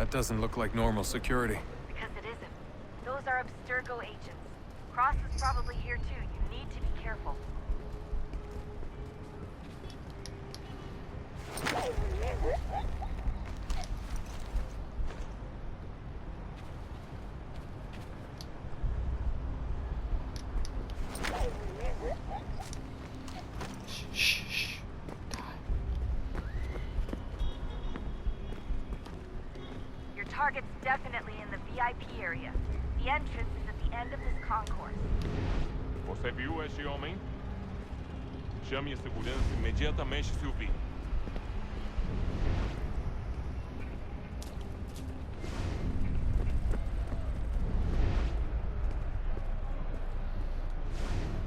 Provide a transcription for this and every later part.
That doesn't look like normal security. Because it isn't. Those are Abstergo agents. Cross is probably here too. You need to be careful. Shh. Your target's definitely in the VIP area. The entrance is at the end of this concourse. Você viu este homem? Chame a segurança imediatamente se o vir.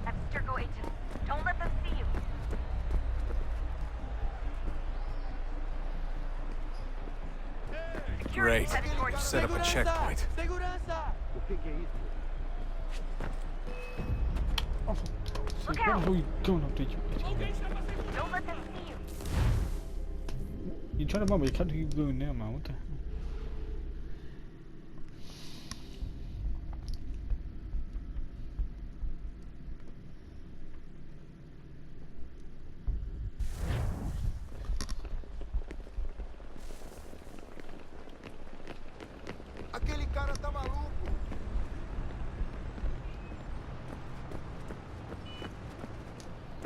Abstergo agents, don't let them see you. Great. Security's headed towards Set up a checkpoint. Look Where out! are you going up there, you idiot? Don't let them see you. You're trying to bomb, but you can't keep going there, man. What the hell? Aquele cara tá maluco.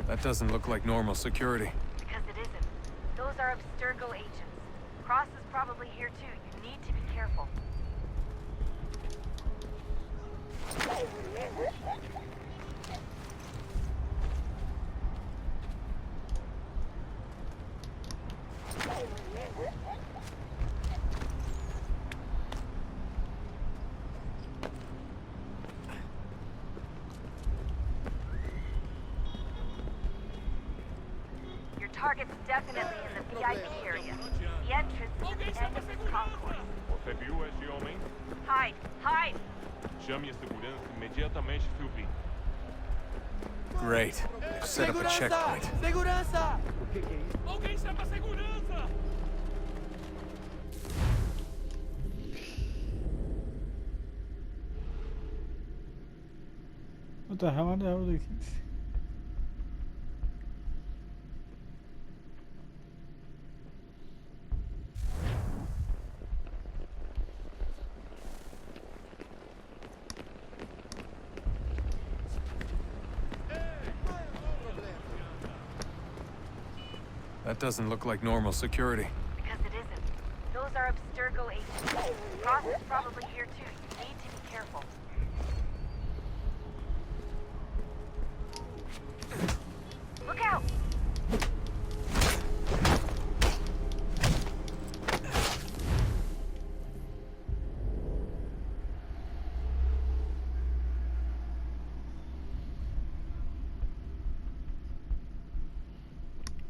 That doesn't look like normal security. Because it isn't. Those are Abstergo agents. Cross is probably here too. You need to be careful. Your target's definitely in the VIP area. The entrance is at the end of this concourse. Você viu este homem? Hide! Hide! Chame a segurança imediatamente se o vir. Great. They've set up a checkpoint. Segurança! Alguém chama a segurança! What the hell are they? That doesn't look like normal security. Because it isn't. Those are Abstergo agents. Cross is probably here too. You need to be careful. Look out!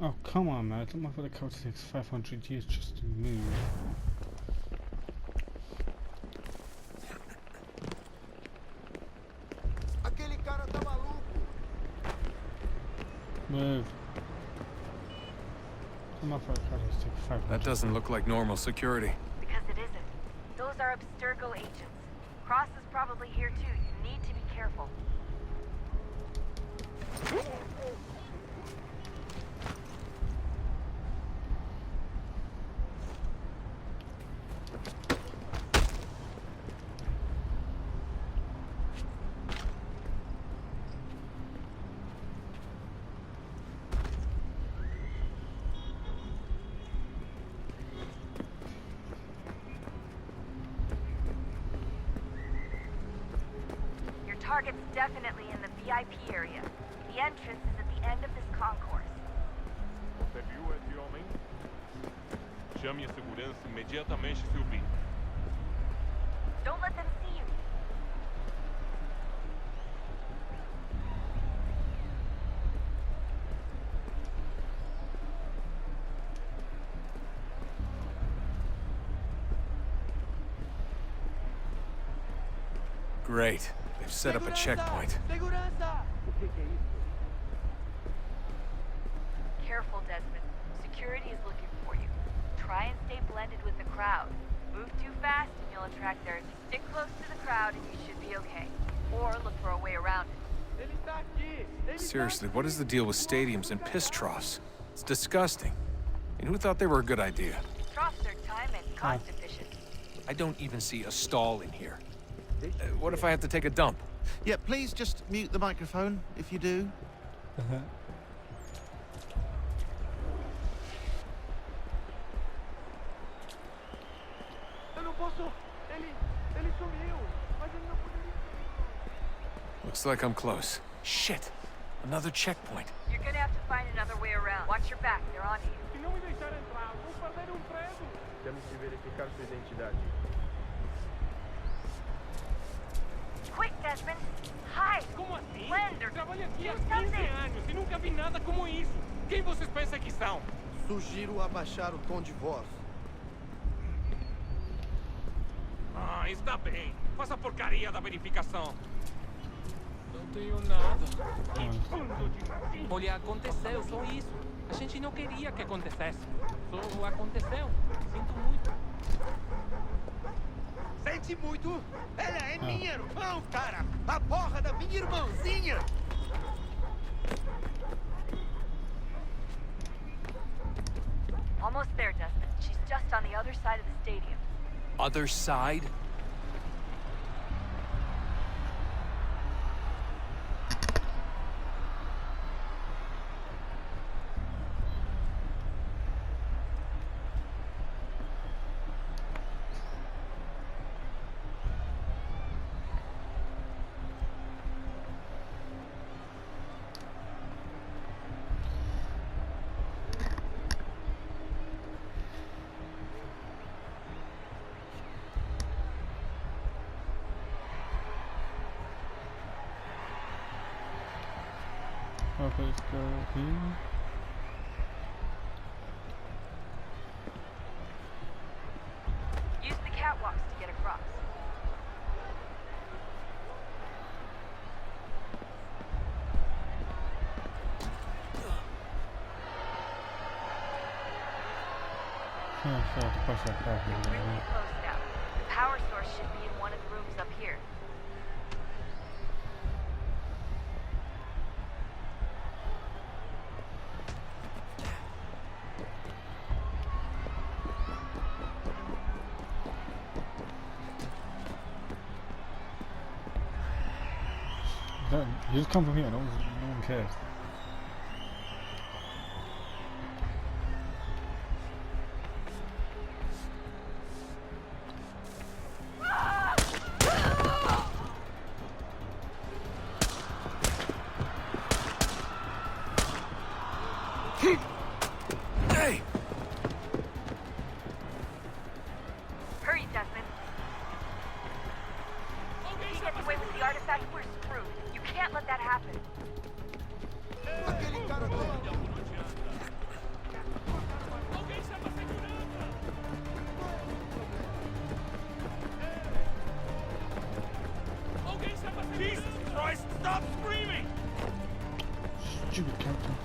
Oh, come on, man. It's not for the code takes 500 years just to move. Aquele cara tá maluco. Move. Come on, for the code takes 500. That doesn't look like normal security. Because it isn't. Those are Abstergo agents. Cross is probably here too. You need to be careful. Your target's definitely in the VIP area. The entrance is at the end of this concourse. Você viu esse homem? Chame a segurança imediatamente se o vir. Don't let them see you. Great. They've set up a checkpoint. Segurança! Careful, Desmond. Security is looking for you. Try and stay blended with the crowd. Move too fast and you'll attract theirs. Stick close to the crowd and you should be okay. Or look for a way around it. Ele tá aqui! Ele Seriously, tá what is the deal with stadiums and piss troughs? It's disgusting. And who thought they were a good idea? Troughs are time and cost efficient. I don't even see a stall in here. What if I have to take a dump? Yeah, please just mute the microphone if you do. Eu não posso... Ele sumiu! Mas ele não poderia... Looks like I'm close. Shit! Another checkpoint. You're gonna have to find another way around. Watch your back, they're on you. Se não me deixar entrar, vou perder emprego. Temos que verificar sua identidade. Quick, Desmond! Hide! Como assim? Slender! Trabalho aqui há Do 15 something! anos e nunca vi nada como isso. Quem vocês pensam que são? Sugiro abaixar o tom de voz. Ah, está bem. Faça a porcaria da verificação. Não tenho nada. Que bando de... Olha, aconteceu, só isso. A gente não queria que acontecesse. Só aconteceu. Sinto muito. Sente muito? Ela é minha irmã, cara! A porra da minha irmãzinha! Almost there, Desmond. She's just on the other side of the stadium. Other side? Okay, let's go here. Use the catwalks to get across. So to push that back a It's little really bit. close now. The power source should be in one of the rooms up here. You just come from here, no one cares. Hey! Hurry, Desmond. If he gets away with the artifact, we're screwed. You can't let that happen. Aquele cara tá maluco! Alguém chama a segurança! Alguém chama a segurança! Jesus Christ, stop screaming! Stupid captain.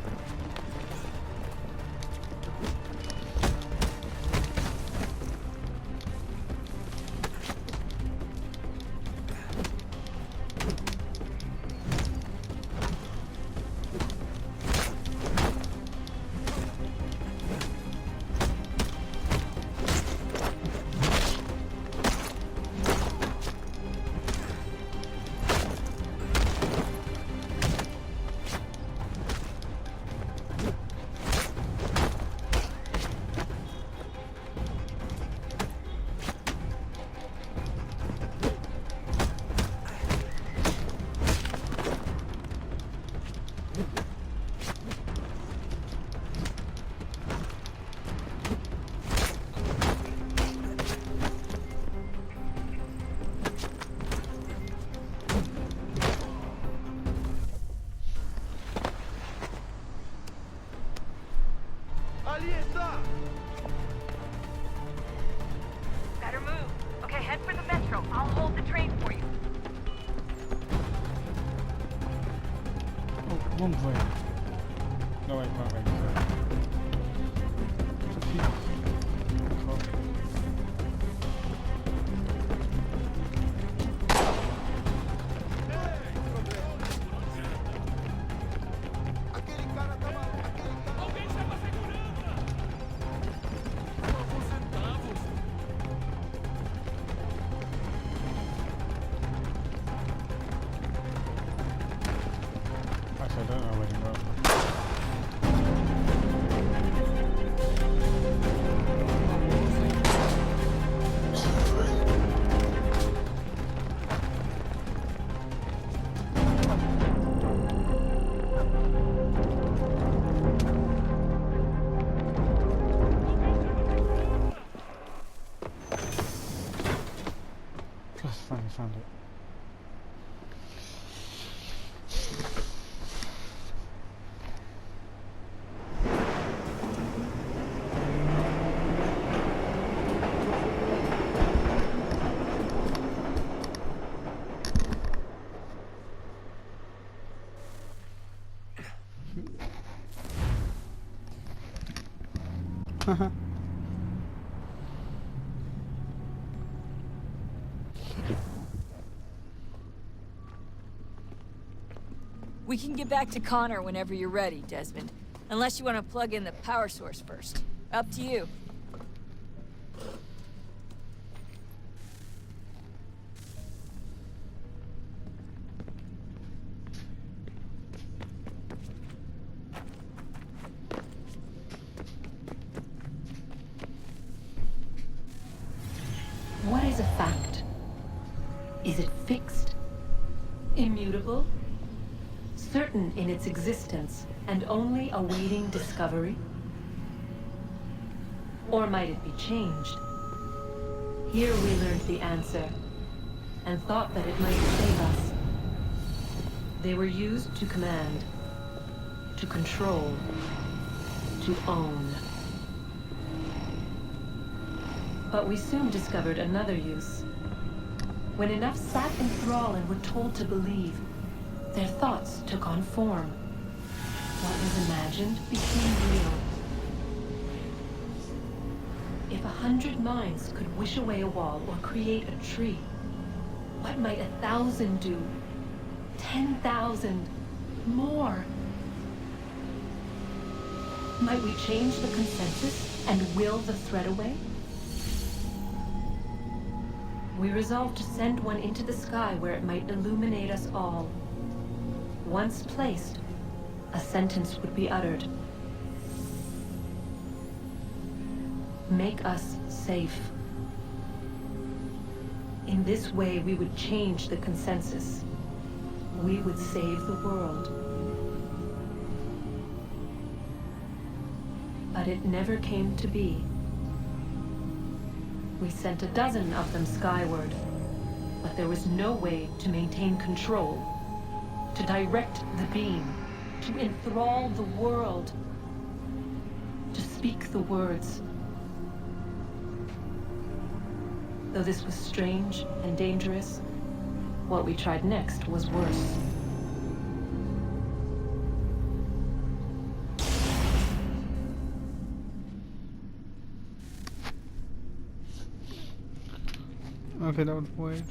Ali está! Better move. Okay, head for the metro. I'll hold the train for you. Oh, wrong way. No, wait, right way. Sorry. found it. We can get back to Connor whenever you're ready, Desmond. Unless you want to plug in the power source first. Up to you. What is a fact? Is it fixed? Immutable? Certain in its existence and only awaiting discovery? Or might it be changed? Here we learned the answer and thought that it might save us. They were used to command, to control, to own. But we soon discovered another use. When enough sat in thrall and were told to believe, their thoughts took on form. What was imagined became real. If 100 minds could wish away a wall or create a tree, what might 1,000 do? 10,000? More? Might we change the consensus and will the threat away? We resolved to send one into the sky where it might illuminate us all. Once placed, a sentence would be uttered. Make us safe. In this way, we would change the consensus. We would save the world. But it never came to be. We sent a dozen of them skyward, but there was no way to maintain control, to direct the beam, to enthrall the world, to speak the words. Though this was strange and dangerous, what we tried next was worse. Okay, that would wait.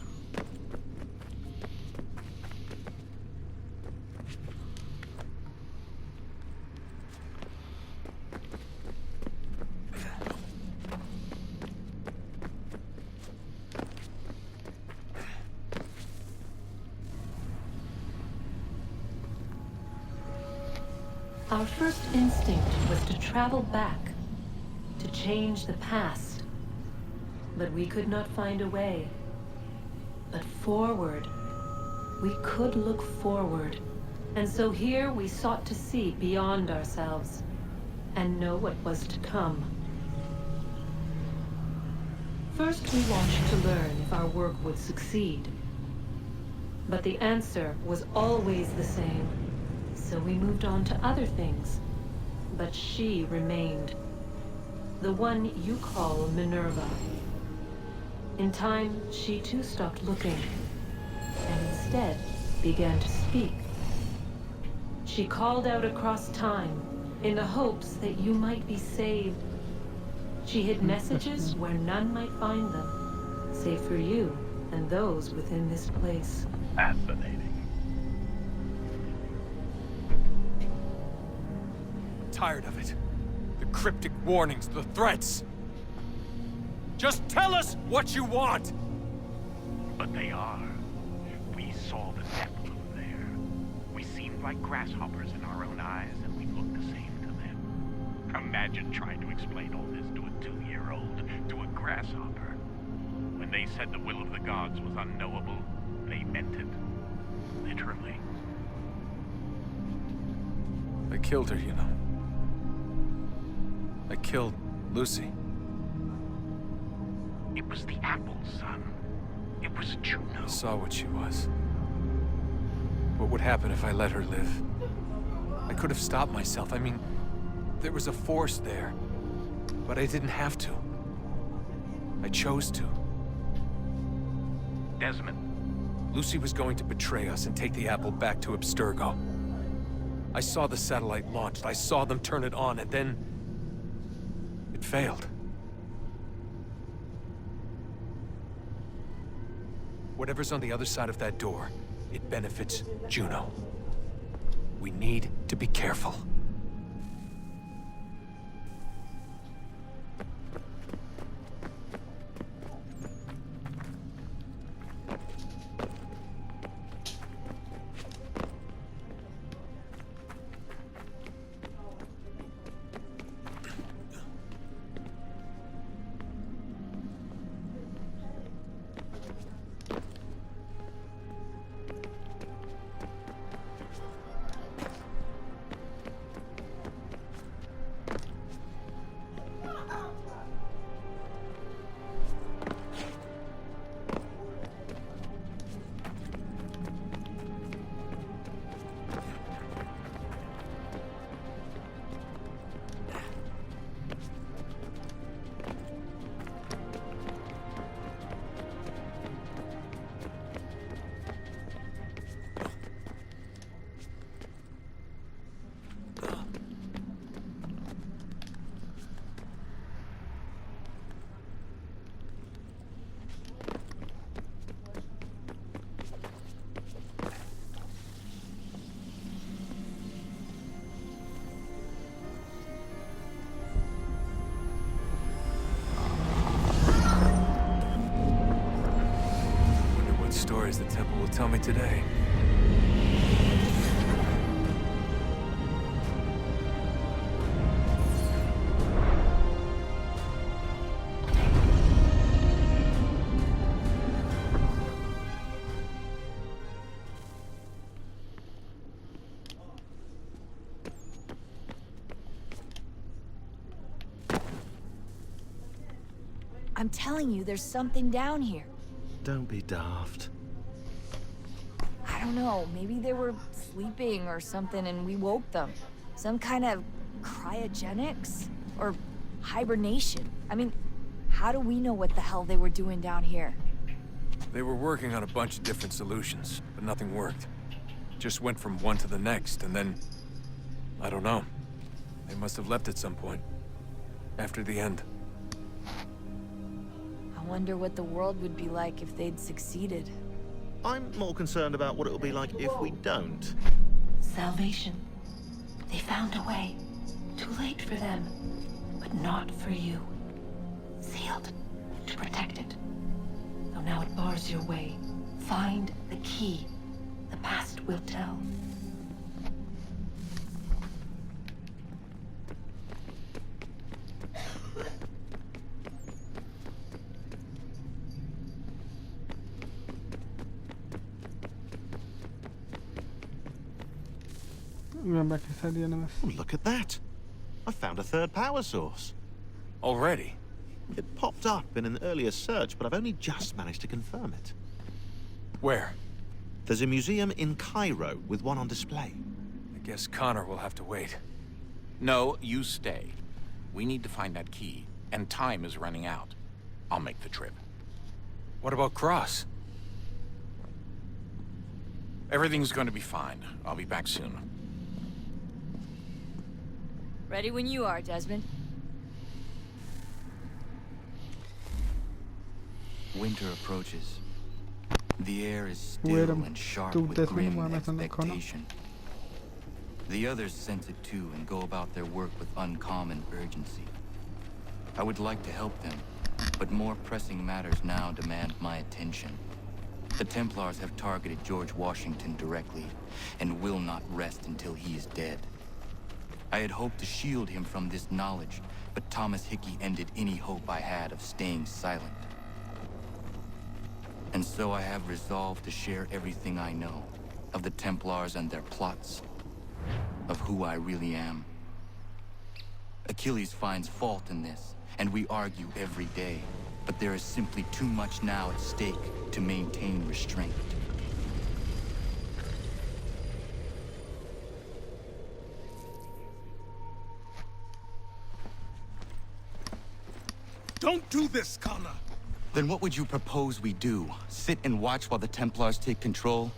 Our first instinct was to travel back, to change the past. But we could not find a way. But forward, we could look forward. And so here we sought to see beyond ourselves and know what was to come. First, we watched to learn if our work would succeed. But the answer was always the same. So we moved on to other things. But she remained. The one you call Minerva. In time, she too stopped looking, and instead began to speak. She called out across time, in the hopes that you might be saved. She hid messages where none might find them, save for you and those within this place. Fascinating. Tired of it. The cryptic warnings, the threats. Just tell us what you want! But they are. We saw the depth of there. We seemed like grasshoppers in our own eyes, and we looked the same to them. Imagine trying to explain all this to a 2-year-old, to a grasshopper. When they said the will of the gods was unknowable, they meant it. Literally. I killed her, you know. I killed Lucy. It was the apple, son. It was Juno. I saw what she was. What would happen if I let her live? I could have stopped myself. I mean, there was a force there. But I didn't have to. I chose to. Desmond. Lucy was going to betray us and take the apple back to Abstergo. I saw the satellite launched. I saw them turn it on, and then... it failed. Whatever's on the other side of that door, it benefits Juno. We need to be careful. Stories the temple will tell me today. I'm telling you, there's something down here. Don't be daft. I don't know, maybe they were sleeping or something and we woke them. Some kind of cryogenics? Or hibernation. I mean, how do we know what the hell they were doing down here? They were working on a bunch of different solutions, but nothing worked. Just went from one to the next, and then... I don't know. They must have left at some point. After the end. I wonder what the world would be like if they'd succeeded. I'm more concerned about what it'll be like if we don't. Salvation. They found a way. Too late for them, but not for you. Sealed to protect it. Though now it bars your way. Find the key. The past will tell. Remember I said the enemies. Oh, look at that. I found a third power source. Already? It popped up in an earlier search, but I've only just managed to confirm it. Where? There's a museum in Cairo with one on display. I guess Connor will have to wait. No, you stay. We need to find that key, and time is running out. I'll make the trip. What about Cross? Everything's going to be fine. I'll be back soon. Ready when you are, Desmond. Winter approaches. The air is Wait, still and sharp with grim expectation. The others sense it too and go about their work with uncommon urgency. I would like to help them, but more pressing matters now demand my attention. The Templars have targeted George Washington directly, and will not rest until he is dead. I had hoped to shield him from this knowledge, but Thomas Hickey ended any hope I had of staying silent. And so I have resolved to share everything I know, of the Templars and their plots, of who I really am. Achilles finds fault in this, and we argue every day. but there is simply too much now at stake to maintain restraint. Don't do this, Connor! Then what would you propose we do? Sit and watch while the Templars take control?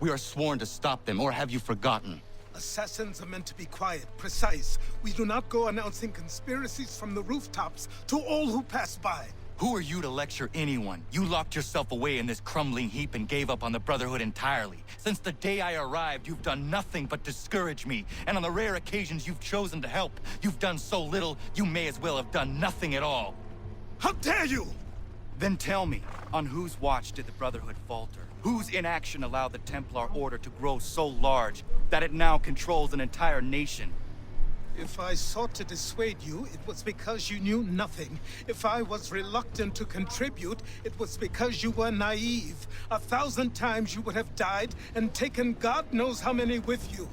We are sworn to stop them, or have you forgotten? Assassins are meant to be quiet, precise. We do not go announcing conspiracies from the rooftops to all who pass by. Who are you to lecture anyone? You locked yourself away in this crumbling heap and gave up on the Brotherhood entirely. Since the day I arrived, you've done nothing but discourage me. And on the rare occasions you've chosen to help, you've done so little, you may as well have done nothing at all. How dare you! Then tell me, on whose watch did the Brotherhood falter? Whose inaction allowed the Templar Order to grow so large that it now controls an entire nation? If I sought to dissuade you, it was because you knew nothing. If I was reluctant to contribute, it was because you were naive. 1,000 times you would have died and taken God knows how many with you.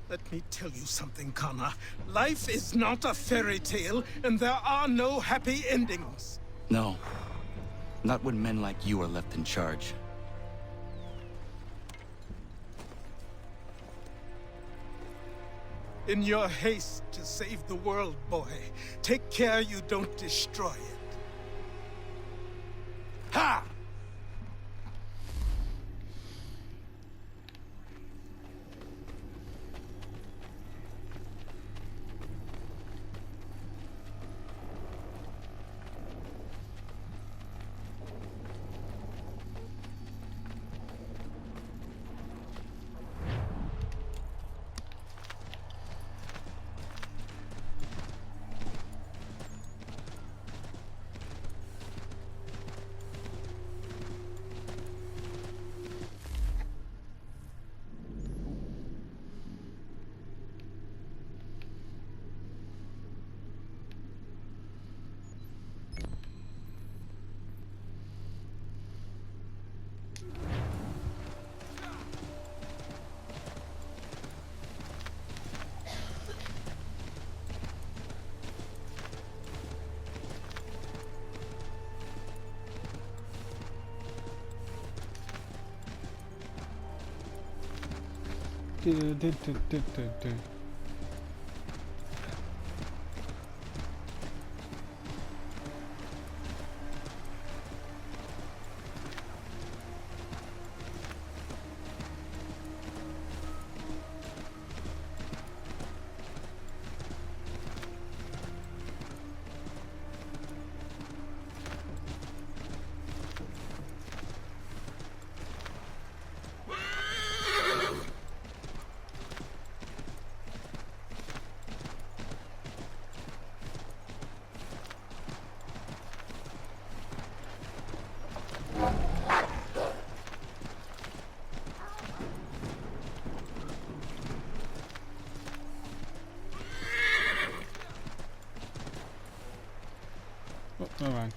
Let me tell you something, Connor. Life is not a fairy tale, and there are no happy endings. No. Not when men like you are left in charge. In your haste to save the world, boy, take care you don't destroy it. Ha! Oh, never mind.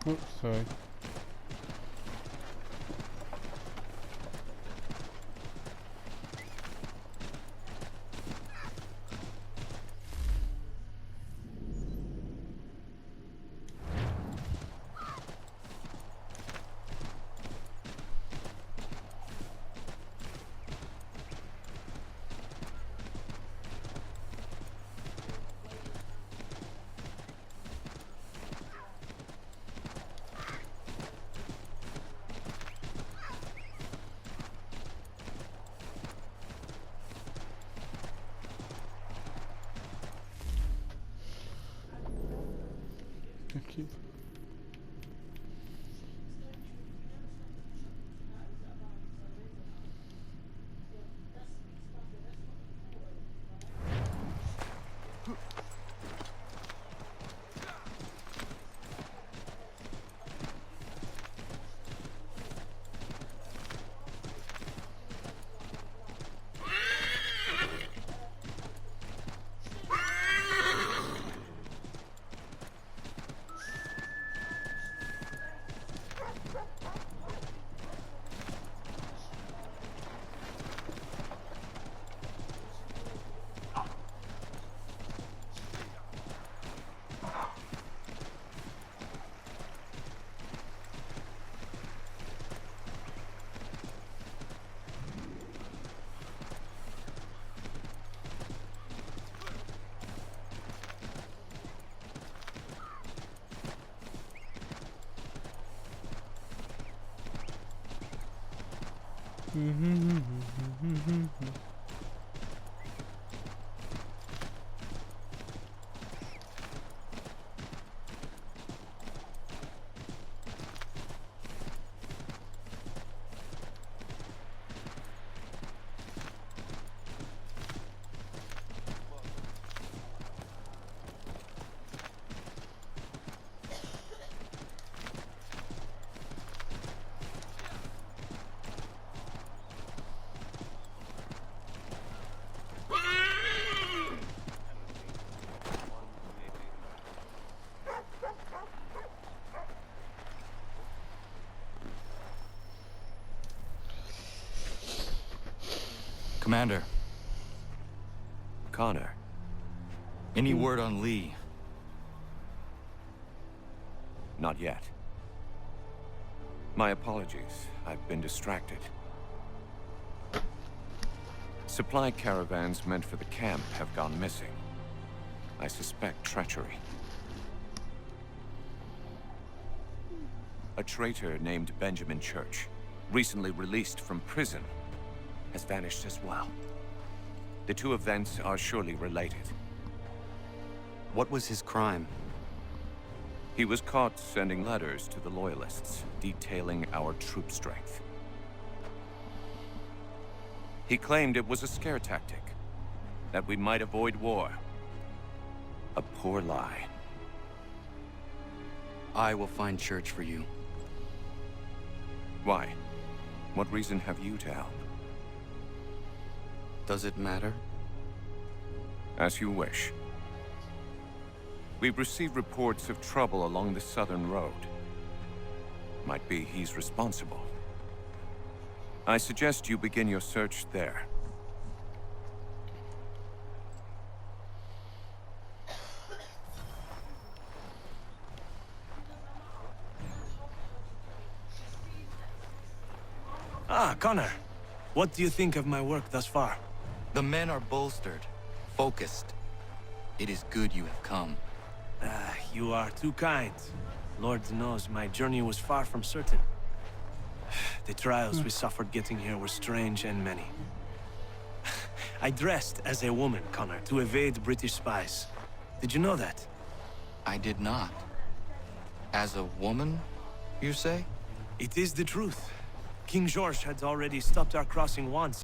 Oops, sorry. Keep. Commander, Connor. any word on Lee? Not yet. My apologies. I've been distracted. Supply caravans meant for the camp have gone missing. I suspect treachery. A traitor named Benjamin Church, recently released from prison, has vanished as well. The two events are surely related. What was his crime? He was caught sending letters to the Loyalists, detailing our troop strength. He claimed it was a scare tactic, that we might avoid war. A poor lie. I will find Church for you. Why? What reason have you to help? Does it matter? As you wish. We've received reports of trouble along the southern road. Might be he's responsible. I suggest you begin your search there. Ah, Connor. What do you think of my work thus far? The men are bolstered, focused. It is good you have come. You are too kind. Lord knows my journey was far from certain. The trials we suffered getting here were strange and many. I dressed as a woman, Connor, to evade British spies. Did you know that? I did not. As a woman, you say? It is the truth. King George had already stopped our crossing once.